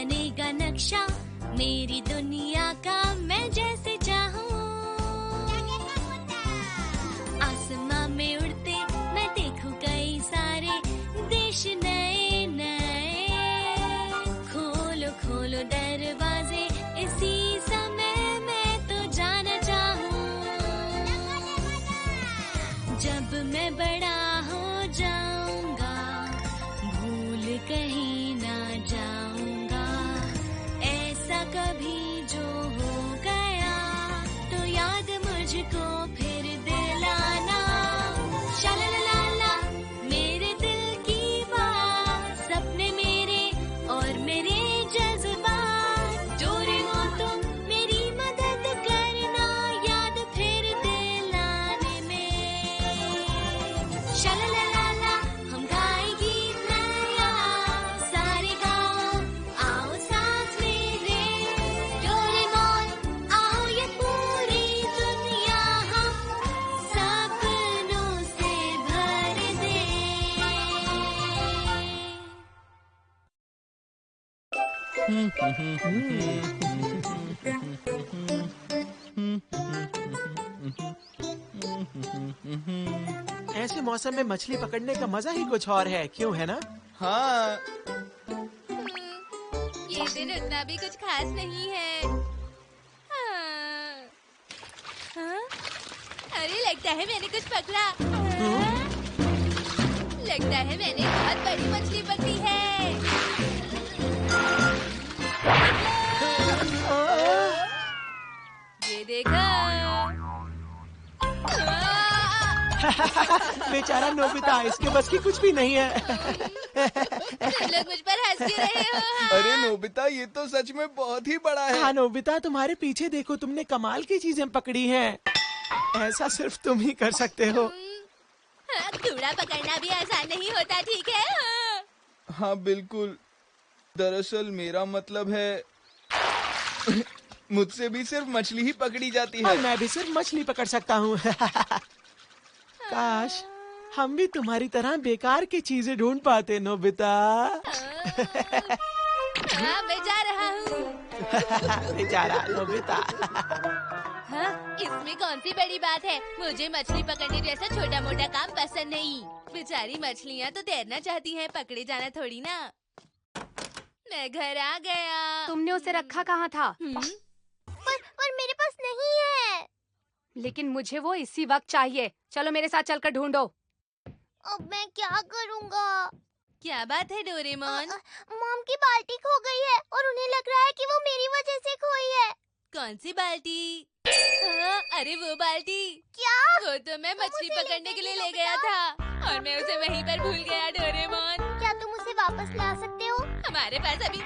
बनेगा नक्शा मेरी दुनिया का, मैं जैसे चाहूँ। आसमां में उड़ते मैं देखूं कई सारे देश नए नए। खोलो खोलो दरवाजे इसी समय, मैं तो जाना चाहूँ। जब मैं बड़ा हो जाऊंगा भूल कहीं ना जाऊंगा। ऐसा कभी जो हो गया तो याद मुझको फिर दिलाना। शालालाला मेरे दिल की बात, सपने मेरे और मेरे जज्बात। डोरेमोन तुम मेरी मदद करना याद फिर दिलाने में। शालालाला हम गाए गीत नया, सारे गाओ आओ साथ मेरे। डोरेमोन आओ ये पूरी दुनिया हम सपनों से भर दे। ऐसे मौसम में मछली पकड़ने का मजा ही कुछ और है, क्यों है ना? हाँ, ये दिन उतना भी कुछ खास नहीं है। हाँ। हाँ? अरे लगता है मैंने कुछ पकड़ा। हाँ? लगता है मैंने बहुत बड़ी मछली पकड़ी है। ये देखो। बेचारा नोबिता, इसके बस की कुछ भी नहीं है। तुम लोग मुझ पर हंस क्यों रहे हो? हाँ? अरे नोबिता, ये तो सच में बहुत ही बड़ा है। हाँ नोबिता, तुम्हारे पीछे देखो, तुमने कमाल की चीजें पकड़ी हैं। ऐसा सिर्फ तुम ही कर सकते हो। हाँ, कूड़ा पकड़ना भी आसान नहीं होता, ठीक है? हाँ। हाँ बिल्कुल, दरअसल मेरा मतलब है मुझसे भी सिर्फ मछली ही पकड़ी जाती और है। मैं भी सिर्फ मछली पकड़ सकता हूँ। काश हम भी तुम्हारी तरह बेकार की चीजें ढूंढ पाते नोबिता। हाँ, मैं जा रहा हूँ। बेचारा नोबिता। हाँ, इसमें कौन सी बड़ी बात है? मुझे मछली पकड़ने जैसा छोटा मोटा काम पसंद नहीं। बेचारी मछलियाँ तो तैरना चाहती हैं, पकड़े जाना थोड़ी ना। मैं घर आ गया। तुमने उसे रखा कहाँ था? पर मेरे पास नहीं है। लेकिन मुझे वो इसी वक्त चाहिए। चलो मेरे साथ चलकर ढूंढो। अब मैं क्या करूँगा? क्या बात है डोरेमोन? मॉम की बाल्टी खो गई है और उन्हें लग रहा है कि वो मेरी वजह से खोई है। कौन सी बाल्टी? हाँ, अरे वो बाल्टी। क्या? वो तो मैं मछली उसे पकड़ने लेते के लिए थे ले नोबिता? गया था और मैं उसे वहीं पर भूल गया डोरेमोन। क्या तुम उसे वापस ला सकते हो? हमारे पास अभी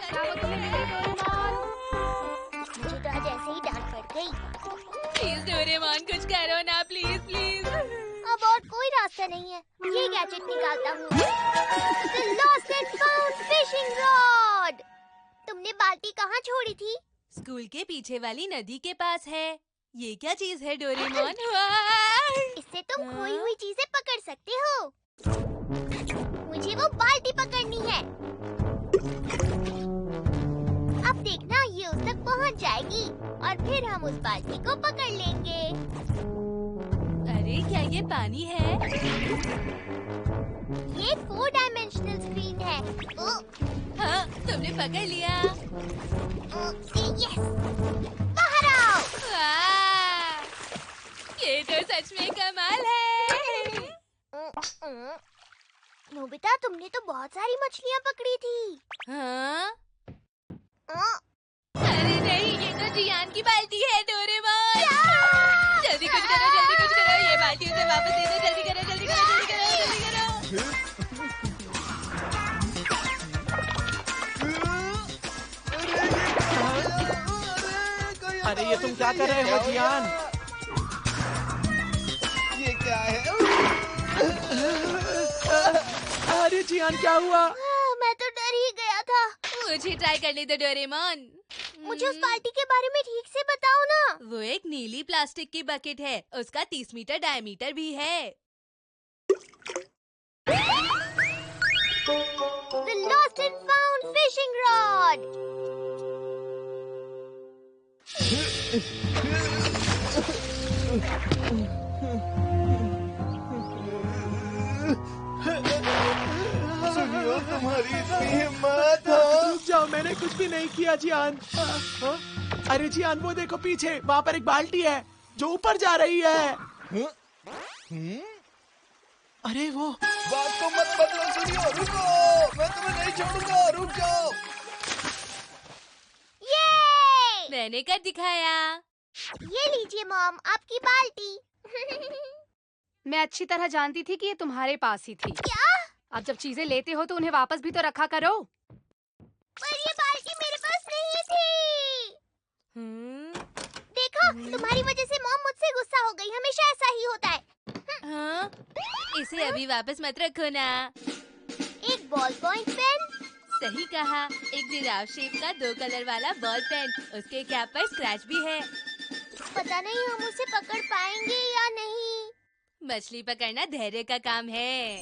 मुझे तो आज ऐसे ही डांट पड़ गई। प्लीज डोरेमोन कुछ करो ना, प्लीज प्लीज। अब और कोई रास्ता नहीं है। ये गैजेट निकालता हूँ। The lost and found fishing rod। तुमने बाल्टी कहाँ छोड़ी थी? स्कूल के पीछे वाली नदी के पास है। ये क्या चीज है डोरेमोन? वाह! इससे तुम खोई हुई चीजें पकड़ सकते हो। मुझे वो बाल्टी पकड़नी है। अब देखना, ये उस तक पहुंच जाएगी और फिर हम उस बाल्टी को पकड़ लेंगे। अरे क्या ये पानी है? ये 4 डायमेंशनल स्क्रीन है। हाँ, तुमने पकड़ लिया। यस, बाहर आओ। वाह! ये तो सच में कमाल है। नोबिता, तुमने तो बहुत सारी मछलियाँ पकड़ी थी। हाँ? अ, अरे नहीं, ये तो जियान की बाल्टी है डोरेमोन। जल्दी कुछ करो, जल्दी कुछ करो। ये बाल्टी उसे वापस दे दो। जल्दी करो, जल्दी करो, जल्दी करो, जल्दी करो। अरे ये तुम क्या कर रहे हो जियान? ये क्या है? अरे जियान क्या हुआ? मैं तो डर ही गया था। मुझे ट्राई करने दो डोरेमोन। मुझे उस बाल्टी के बारे में ठीक से बताओ ना। वो एक नीली प्लास्टिक की बकेट है। उसका 30 मीटर डायमीटर भी है। The lost and found fishing rod। सुनियो, तुम्हारी इतनी हिम्मत हो? रुक जाओ, मैंने कुछ भी नहीं किया जियान। अरे जियान, वो देखो पीछे, वहाँ पर एक बाल्टी है जो ऊपर जा रही है। अरे वो बात को मत बदलो सुनियो, रुको, मैं तुम्हें नहीं छोड़ूंगा, रुक जाओ। ये मैंने कर दिखाया। ये लीजिए मॉम, आपकी बाल्टी। मैं अच्छी तरह जानती थी कि ये तुम्हारे पास ही थी। क्या? अब जब चीजें लेते हो तो उन्हें वापस भी तो रखा करो। पर ये बाल्टी मेरे पास नहीं थी। देखो, तुम्हारी वजह से मॉम मुझसे गुस्सा हो गई। हमेशा ऐसा ही होता है। हाँ? इसे अभी वापस मत रखो ना। एक बॉल पॉइंट पेन। सही कहा, एक जिराफ शेप का 2 कलर वाला बॉल पेन। उसके कैप पर स्क्रैच भी है। पता नहीं हम उसे पकड़ पाएंगे या नहीं। मछली पकड़ना धैर्य का काम है।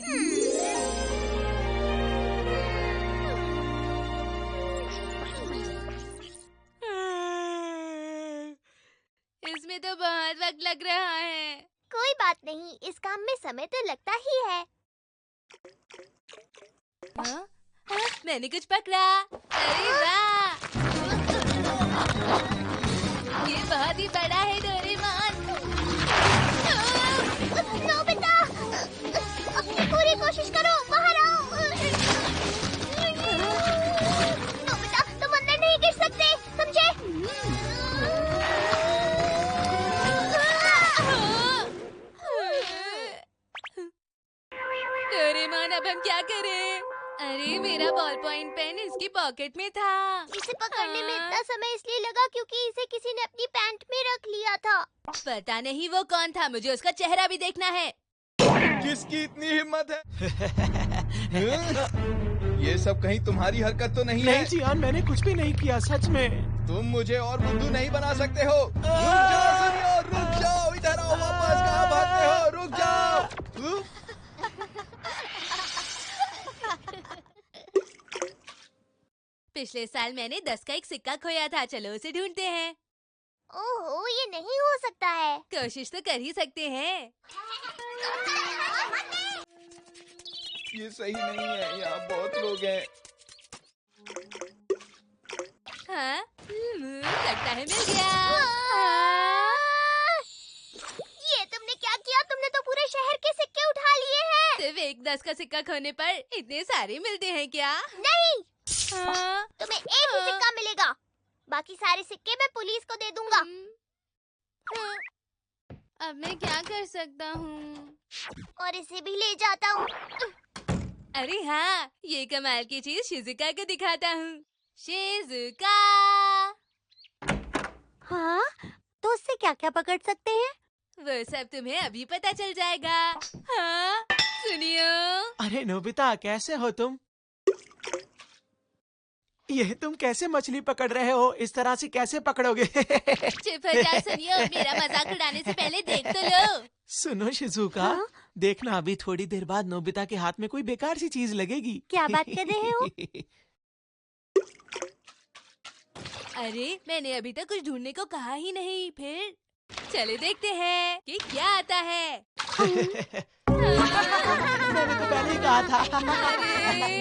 इसमें तो बहुत वक्त लग रहा है। कोई बात नहीं, इस काम में समय तो लगता ही है। हाँ? हाँ, मैंने कुछ पकड़ा। अरे वाह! ये बहुत ही बड़ा है डोरेमोन। नोबिता, अपनी पूरी कोशिश करो, बाहर आओ। नोबिता, तुम अंदर नहीं गिर सकते, समझे? डोरेमोन, अब हम क्या करें? अरे मेरा बॉल पॉइंट पेन इसकी पॉकेट में था। इसे पकड़ने में इतना समय इसलिए लगा क्योंकि इसे किसी ने अपनी पैंट में रख लिया था। पता नहीं वो कौन था, मुझे उसका चेहरा भी देखना है। किसकी इतनी हिम्मत है? ये सब कहीं तुम्हारी हरकत तो नहीं है? नहीं जियान, मैंने कुछ भी नहीं किया, सच में। तुम मुझे और बुद्धू नहीं बना सकते हो। रुक जाओ सुनियो, रुक जाओ, इधर आओ, वापस कहाँ भागते हो? रुक जाओ। पिछले साल मैंने 10 का एक सिक्का खोया था, चलो उसे ढूंढते हैं। ओहो, ये नहीं हो सकता है। कोशिश तो कर ही सकते हैं। ये सही नहीं है, यहाँ बहुत लोग हैं। हाँ? लगता है मिल गया। ये तुमने क्या किया? तुमने तो पूरे शहर के सिक्के उठा लिए हैं। सिर्फ एक 10 का सिक्का खोने पर इतने सारे मिलते हैं क्या? नहीं, हाँ? तुम्हें एक ही सिक्का मिलेगा। बाकी सारे सिक्के मैं पुलिस को दे दूंगा। हाँ। अब मैं क्या कर सकता हूँ? और इसे भी ले जाता हूँ। अरे हाँ, ये कमाल की चीज शिजुका को दिखाता हूँ। शिजुका! हाँ, तो उससे क्या क्या पकड़ सकते हैं? वो सब तुम्हें अभी पता चल जाएगा। हाँ? सुनियो। अरे नोबिता, कैसे हो तुम? ये तुम कैसे मछली पकड़ रहे हो? इस तरह से कैसे पकड़ोगे? चुप हो जा सुनियो, मेरा मजाक उड़ाने से पहले देख तो लो। सुनो शिजुका, देखना अभी थोड़ी देर बाद नोबिता के हाथ में कोई बेकार सी चीज लगेगी। क्या बात कर रहे हो? अरे मैंने अभी तक कुछ ढूंढने को कहा ही नहीं। फिर चले देखते हैं कि क्या आता है। मैंने तो पहले ही कहा था। अरे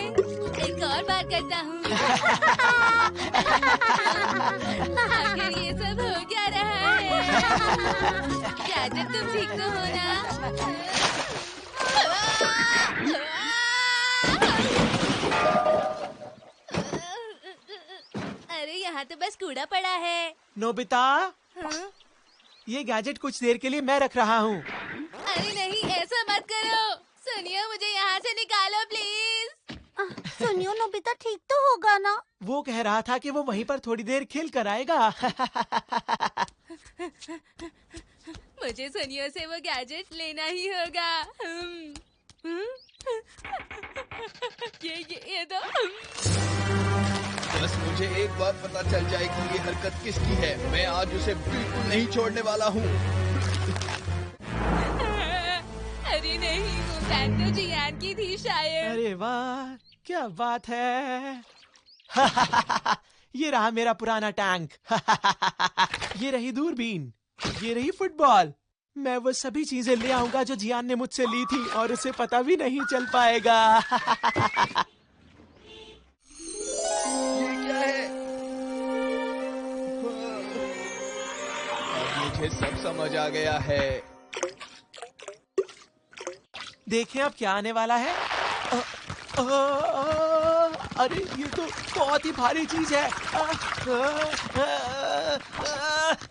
एक और बार करता हूँ। आखिर ये सब हो क्या रहा है? क्या जब तुम ठीक तो हो ना? अरे यहाँ तो बस कूड़ा पड़ा है। नोबिता, हाँ? ये गैजेट कुछ देर के लिए मैं रख रहा हूँ। अरे नहीं, ऐसा मत करो। सुनियो, मुझे यहाँ से निकालो प्लीज। सुनियो, नोबिता ठीक तो होगा ना? वो कह रहा था कि वो वहीं पर थोड़ी देर खेल कर आएगा। मुझे सुनियो से वो गैजेट लेना ही होगा। ये तो बस मुझे एक बात पता चल जाए कि ये हरकत किसकी है। मैं आज उसे बिल्कुल नहीं छोड़ने वाला हूँ। अरे नहीं, वो पैन तो जियान की थी शायद। अरे वाह, क्या बात है। ये रहा मेरा पुराना टैंक। ये रही दूरबीन, ये रही फुटबॉल। मैं वो सभी चीजें ले आऊंगा जो जियान ने मुझसे ली थी और उसे पता भी नहीं चल पाएगा। ये क्या है? अब मुझे सब समझ आ गया है। देखें अब क्या आने वाला है। अरे ये तो बहुत ही भारी चीज है।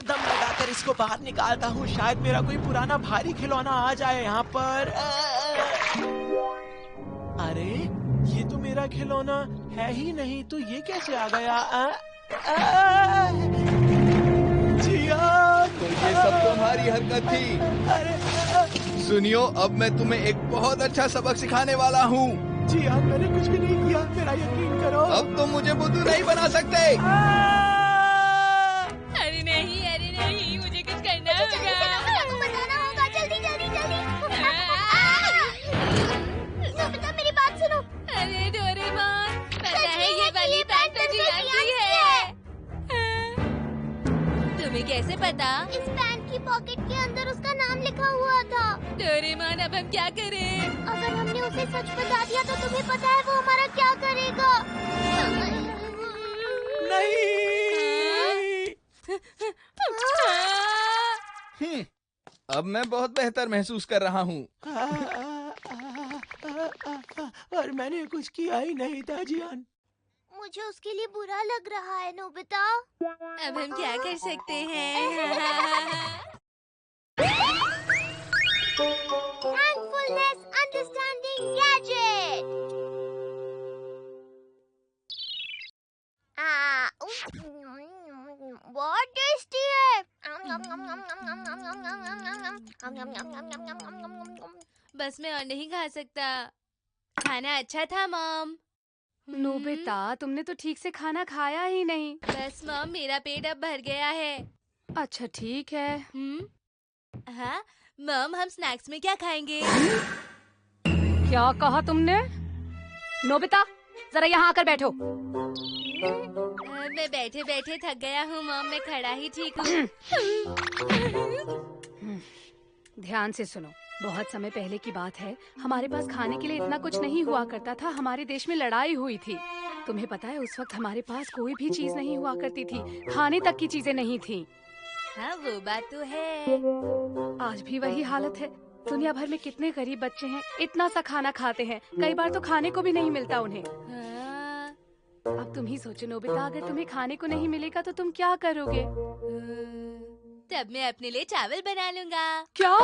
दम लगाकर इसको बाहर निकालता हूँ, शायद मेरा कोई पुराना भारी खिलौना आ जाए यहाँ पर। अरे ये तो मेरा खिलौना है ही नहीं, तो ये कैसे आ गया? जियान, तो ये सब तुम्हारी हरकत थी। अरे सुनियो, अब मैं तुम्हें एक बहुत अच्छा सबक सिखाने वाला हूँ। जियान, मैंने कुछ भी नहीं किया, मेरा यकीन करो। अब तुम मुझे बुद्धू नहीं बना सकते। अरे नहीं, मुझे कुछ करना जल्दी से होगा। नोबिता को बताना होगा। जल्दी जल्दी जल्दी। नोबिता मेरी बात सुनो। अरे डोरेमोन, पता सच है में ये है वाली कि पैंट तो पैंट जियान जियान की की है। तुम्हें कैसे पता? इस पैंट की पॉकेट के अंदर उसका नाम लिखा हुआ था। डोरेमोन, अब हम क्या करें? अगर हमने उसे सच बता दिया तो तुम्हें पता है वो हमारा क्या करेगा? नहीं। अब मैं बहुत बेहतर महसूस कर रहा हूँ। और मैंने कुछ किया ही नहीं था जियान। मुझे उसके लिए बुरा लग रहा है नोबिता। अब हम क्या कर सकते हैं? Thankfulness Understanding Gadget. बहुत टेस्टी है। बस मैं और नहीं खा सकता। खाना अच्छा था मॉम। नोबिता, तुमने तो ठीक से खाना खाया ही नहीं। बस मॉम, मेरा पेट अब भर गया है। अच्छा ठीक है। हाँ मॉम, हम स्नैक्स में क्या खाएंगे? क्या कहा तुमने? नोबिता, जरा यहाँ आकर बैठो। मैं बैठे बैठे थक गया हूँ मॉम, मैं खड़ा ही ठीक हूँ। ध्यान से सुनो। बहुत समय पहले की बात है, हमारे पास खाने के लिए इतना कुछ नहीं हुआ करता था। हमारे देश में लड़ाई हुई थी। तुम्हें पता है, उस वक्त हमारे पास कोई भी चीज नहीं हुआ करती थी। खाने तक की चीजें नहीं थी। हाँ वो बात तो है। आज भी वही हालत है। दुनिया भर में कितने गरीब बच्चे हैं, इतना सा खाना खाते हैं, कई बार तो खाने को भी नहीं मिलता उन्हें। हाँ, अब तुम ही सोचो नोबिता, अगर तुम्हें खाने को नहीं मिलेगा तो तुम क्या करोगे? तब मैं अपने लिए चावल बना लूंगा। क्या?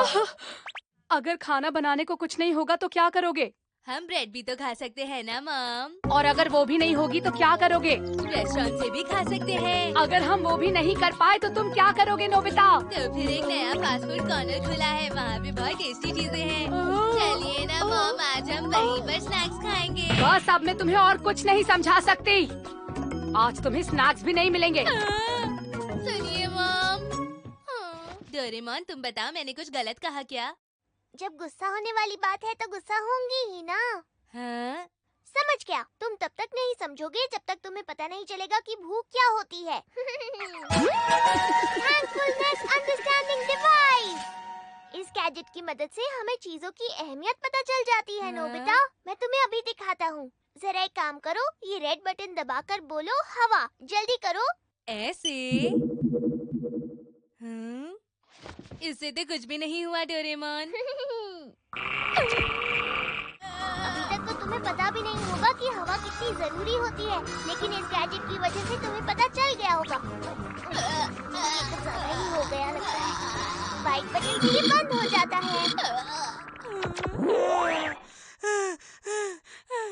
अगर खाना बनाने को कुछ नहीं होगा तो क्या करोगे? हम ब्रेड भी तो खा सकते हैं ना मॉम। और अगर वो भी नहीं होगी तो क्या करोगे? रेस्टोरेंट से भी खा सकते हैं। अगर हम वो भी नहीं कर पाए तो तुम क्या करोगे नोबिता? तो फिर एक नया फास्ट फूड कॉर्नर खुला है, वहाँ भी बहुत टेस्टी चीजें हैं। चलिए ना मॉम, आज हम वहीं पर स्नैक्स खाएंगे। बस अब मैं तुम्हें और कुछ नहीं समझा सकती। आज तुम्हें स्नैक्स भी नहीं मिलेंगे। सुनिए मॉम। डोरेमोन, तुम बताओ, मैंने कुछ गलत कहा क्या? जब गुस्सा होने वाली बात है तो गुस्सा होंगी ही ना। हाँ? समझ गया। तुम तब तक नहीं समझोगे जब तक तुम्हें पता नहीं चलेगा कि भूख क्या होती है। Thankfulness Understanding Device. इस गैजेट की मदद से हमें चीजों की अहमियत पता चल जाती है नोबिता। मैं तुम्हें अभी दिखाता हूँ। जरा एक काम करो, ये रेड बटन दबाकर बोलो हवा। जल्दी करो। ऐसे? हाँ? इससे तो कुछ भी नहीं हुआ डोरेमोन। अभी तक तो तुम्हें पता भी नहीं होगा कि हवा कितनी जरूरी होती है, लेकिन इस गैजेट की वजह से तुम्हें पता चल गया होगा। मुझे कुछ ज्यादा ही हो गया लगता है। बाइक बटन भी बंद हो जाता है।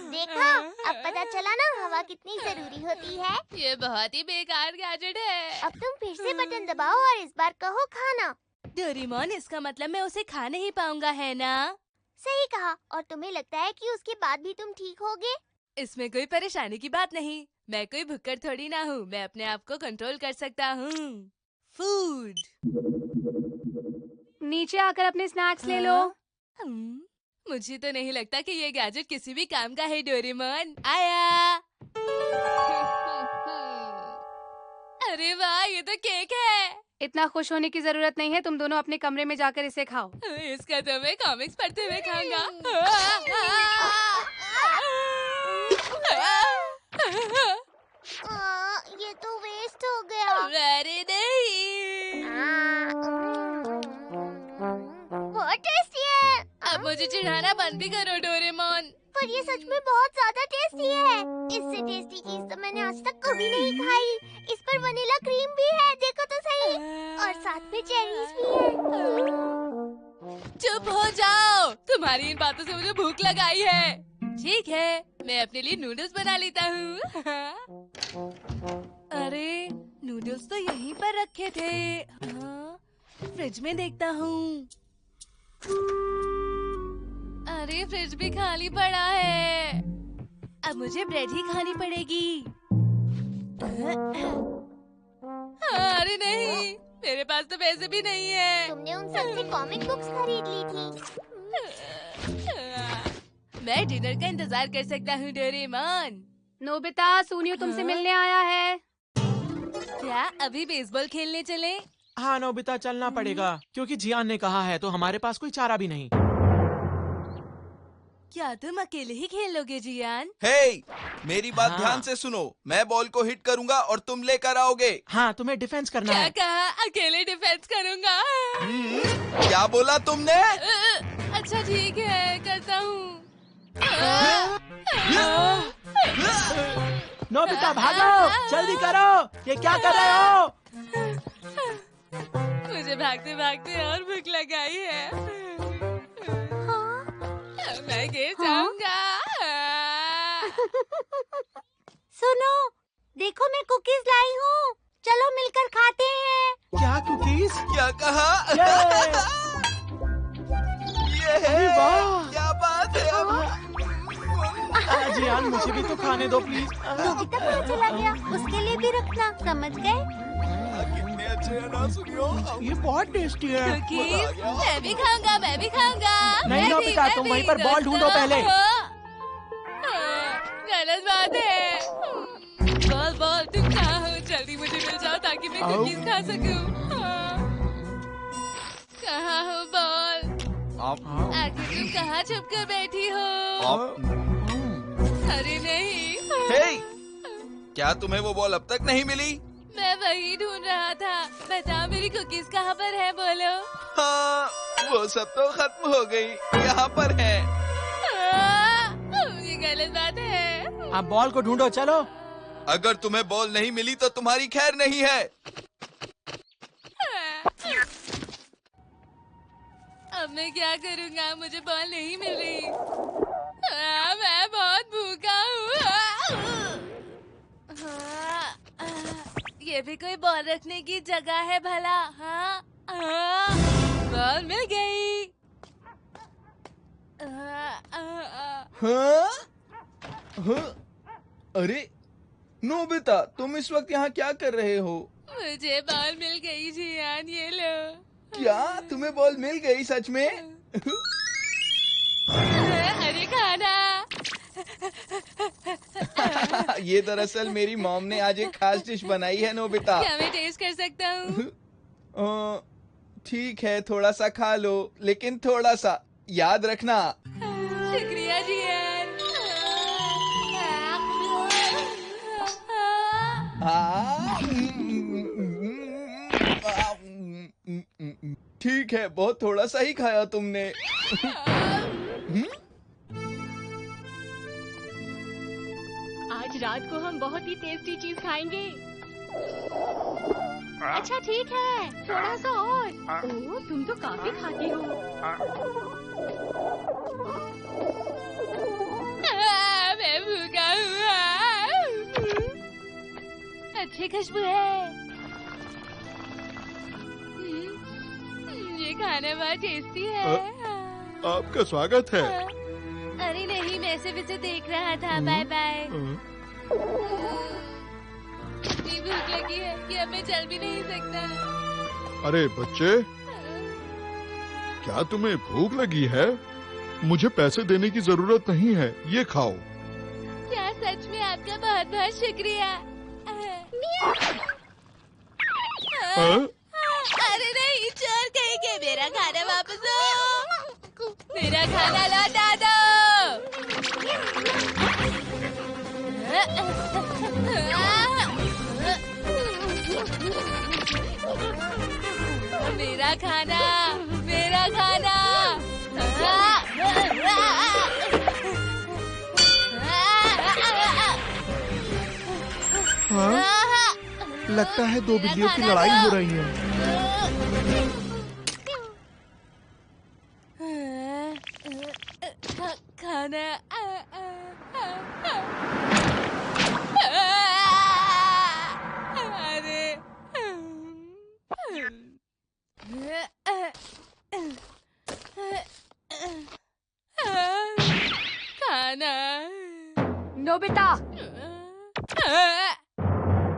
देखा, अब पता चला ना हवा कितनी जरूरी होती है। ये बहुत ही बेकार गैजेट है। अब तुम फिर से बटन दबाओ और इस बार कहो खाना। डोरेमोन, इसका मतलब मैं उसे खा नहीं पाऊंगा, है ना? सही कहा। और तुम्हें लगता है कि उसके बाद भी तुम ठीक होगे? इसमें कोई परेशानी की बात नहीं। मैं कोई भुक्कड़ थोड़ी ना हूँ, मैं अपने आप को कंट्रोल कर सकता हूँ। फूड। नीचे आकर अपने स्नैक्स ले लो। मुझे तो नहीं लगता कि ये गैजेट किसी भी काम का है डोरेमोन। आया। अरे वाह, ये तो केक है। इतना खुश होने की जरूरत नहीं है, तुम दोनों अपने कमरे में जाकर इसे खाओ। इसका तो मैं कॉमिक्स पढ़ते हुए खाऊंगा। ये तो वेस्ट हो गया। अरे नहीं, बहुत टेस्टी है। अब मुझे चिढ़ाना बंद भी करो डोरेमोन। पर ये सच में बहुत ज्यादा टेस्टी है। इससे टेस्टी चीज तो मैंने आज तक कभी नहीं खाई। इस पर वनीला क्रीम भी है, देखो तो सही। और साथ में चेरीज भी है। चुप हो जाओ, तुम्हारी इन बातों से मुझे भूख लगाई है। ठीक है, मैं अपने लिए नूडल्स बना लेता हूँ। अरे नूडल्स तो यहीं पर रखे थे। हाँ, फ्रिज में देखता हूँ। अरे फ्रिज भी खाली पड़ा है। अब मुझे ब्रेड ही खानी पड़ेगी। अरे नहीं, मेरे पास तो पैसे भी नहीं है। तुमने उन सबसे कॉमिक बुक्स खरीद ली थी। मैं डिनर का इंतजार कर सकता हूँ डोरेमोन। नोबिता, सुनियो तुमसे मिलने आया है। क्या अभी बेसबॉल खेलने चले? हाँ नोबिता, चलना पड़ेगा क्योंकि जियान ने कहा है, तो हमारे पास कोई चारा भी नहीं। क्या तुम अकेले ही खेलोगे जियान? हे, मेरी बात हाँ। ध्यान से सुनो। मैं बॉल को हिट करूंगा और तुम लेकर आओगे। हाँ, तुम्हें डिफेंस करना क्या है। कहा? अकेले डिफेंस करूंगा। क्या बोला तुमने? अच्छा ठीक है, करता हूँ। नोबिता भागो, जल्दी करो। ये क्या कर रहे हो? मुझे भागते भागते और भूख लगाई है। मैं गिर जाऊंगा। सुनो, देखो मैं कुकीज लाई हूँ। चलो मिलकर खाते हैं। क्या कुकीज? क्या कहा? ये! ये है। अरे वाह! क्या बात है? जियान, मुझे भी तो खाने दो प्लीज। नोबिता कहाँ चला गया? उसके लिए भी रखना, समझ गए? कितने अच्छे हैं ना सुनियो। ये बहुत टेस्टी है। कुकीज मैं भी खाऊंगा, मैं भी खाऊंगा। नहीं मैं नोबिता, भी, तुम मैं वहीं भी, पर बॉल दोस्तों। ढूंढो पहले। गलत बात है। बॉल बॉल, तुम कहाँ हो? जल्दी मुझे मिल जाओ ताकि मैं आओ। कुकीज खा सकूं। कहाँ हो बॉल? आखिर तुम कहाँ छुप कर बैठी हो? अरे नहीं। हे, क्या तुम्हें वो बॉल अब तक नहीं मिली? मैं वही ढूंढ रहा था। बताओ मेरी कुकीज कहाँ पर है, बोलो। हाँ, वो सब तो खत्म हो गई। यहाँ पर है। ये गलत बात है। आप बॉल को ढूंढो, चलो। अगर तुम्हें बॉल नहीं मिली तो तुम्हारी खैर नहीं है। अब मैं क्या करूँगा? मुझे बॉल नहीं मिल रही। मैं बहुत भूखा हूँ। ये भी कोई बॉल रखने की जगह है भला? हाँ, बॉल मिल गई। हाँ? हाँ? अरे नोबिता, तुम इस वक्त यहाँ क्या कर रहे हो? मुझे बॉल मिल गई जियान, ये लो। क्या तुम्हें बॉल मिल गई सच में? अरे खाना। ये दरअसल मेरी मॉम ने आज एक खास डिश बनाई है नोबिता। क्या मैं टेस्ट कर सकता हूँ? ठीक है, थोड़ा सा खा लो, लेकिन थोड़ा सा याद रखना। शुक्रिया जियान। ठीक है, बहुत थोड़ा सा ही खाया तुमने। आज रात को हम बहुत ही टेस्टी चीज खाएंगे। अच्छा ठीक है, थोड़ा सा और। ओह, तुम तो काफी खाती हो। मैं भूखा हूँ। अच्छी खुशबू है। ये खाना बहुत टेस्टी है। आपका स्वागत है। अरे नहीं, मैं सिर्फ इसे देख रहा था। Bye bye. इतनी भूख लगी है कि अब मैं चल भी नहीं सकता। अरे बच्चे, क्या तुम्हें भूख लगी है? मुझे पैसे देने की जरूरत नहीं है, ये खाओ। क्या सच में? आपका बहुत बहुत शुक्रिया। अरे नहीं, चोर कहीं के, मेरा खाना वापस दो, मेरा खाना लौटा दो। मेरा खाना, मेरा खाना। हाँ? लगता है दो बिल्लियों की लड़ाई हो रही है। खाना। अरे खाना। नोबिता,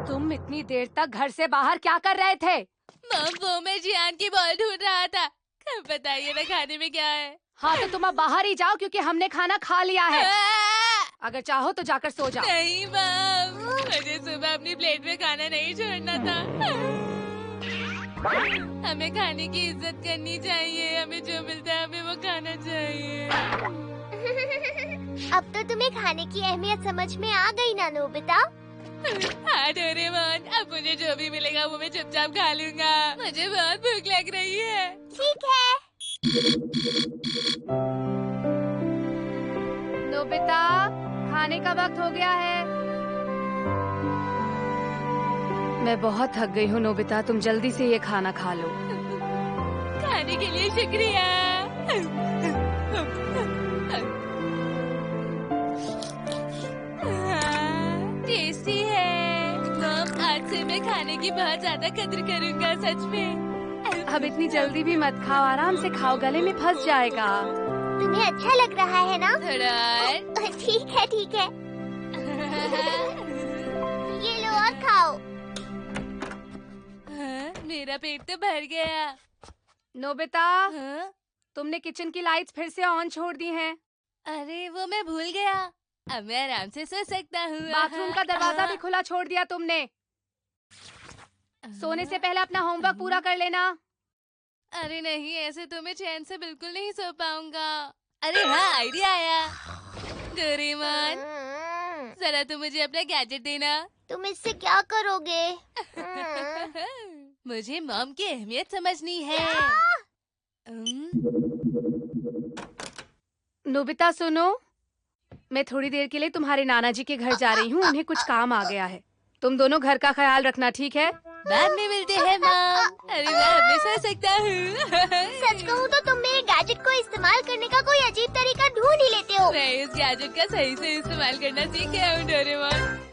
तुम इतनी देर तक घर से बाहर क्या कर रहे थे? मम, वो मैं जियान की बॉल ढूंढ रहा था। बताइए ना खाने में क्या है? हाँ तो तुम अब बाहर ही जाओ क्योंकि हमने खाना खा लिया है। अगर चाहो तो जाकर सो जाओ। नहीं मम, मुझे सुबह अपनी प्लेट में खाना नहीं छोड़ना था। हमें खाने की इज्जत करनी चाहिए, हमें जो मिलता है हमें वो खाना चाहिए। अब तो तुम्हें खाने की अहमियत समझ में आ गई ना नोबिता? हाँ डोरेमोन, अब मुझे जो भी मिलेगा वो मैं चुपचाप खा लूंगा। मुझे बहुत भूख लग रही है। ठीक है। नोबिता, खाने का वक्त हो गया है। मैं बहुत थक गई हूँ नोबिता, तुम जल्दी से ये खाना खा लो। खाने के लिए शुक्रिया। टेस्टी है। मम, आज से मैं खाने की बहुत ज्यादा कद्र करूंगा, सच में। अब इतनी जल्दी भी मत खाओ, आराम से खाओ, गले में फंस जाएगा। तुम्हें अच्छा लग रहा है ना? थोड़ा। ठीक है ठीक है। ये लो और खाओ। हाँ, मेरा पेट तो भर गया। नोबिता, हाँ? तुमने किचन की लाइट्स फिर से ऑन छोड़ दी हैं। अरे वो मैं भूल गया। अब मैं आराम से सो सकता हूँ। बाथरूम का दरवाजा भी खुला छोड़ दिया तुमने। सोने से पहले अपना होमवर्क पूरा कर लेना। अरे नहीं, ऐसे तो मैं चैन से बिल्कुल नहीं सो पाऊंगा। अरे हाँ, आइडिया आया। डोरेमोन, जरा तुम मुझे अपना गैजेट देना। तुम इससे क्या करोगे? मुझे मॉम की अहमियत समझनी है। नोबिता सुनो, मैं थोड़ी देर के लिए तुम्हारे नाना जी के घर जा रही हूँ, उन्हें कुछ काम आ गया है। तुम दोनों घर का ख्याल रखना, ठीक है? बाद में मिलते हैं मॉम। अरे मैं हमेशा सकता हूँ। सच कहूँ तो तुम मेरे गैजेट को इस्तेमाल करने का कोई अजीब तरीका ढूंढ ही लेते हो। मैं इस गैजेट का सही से इस्तेमाल करना सीख गया हूँ डोरेमोन।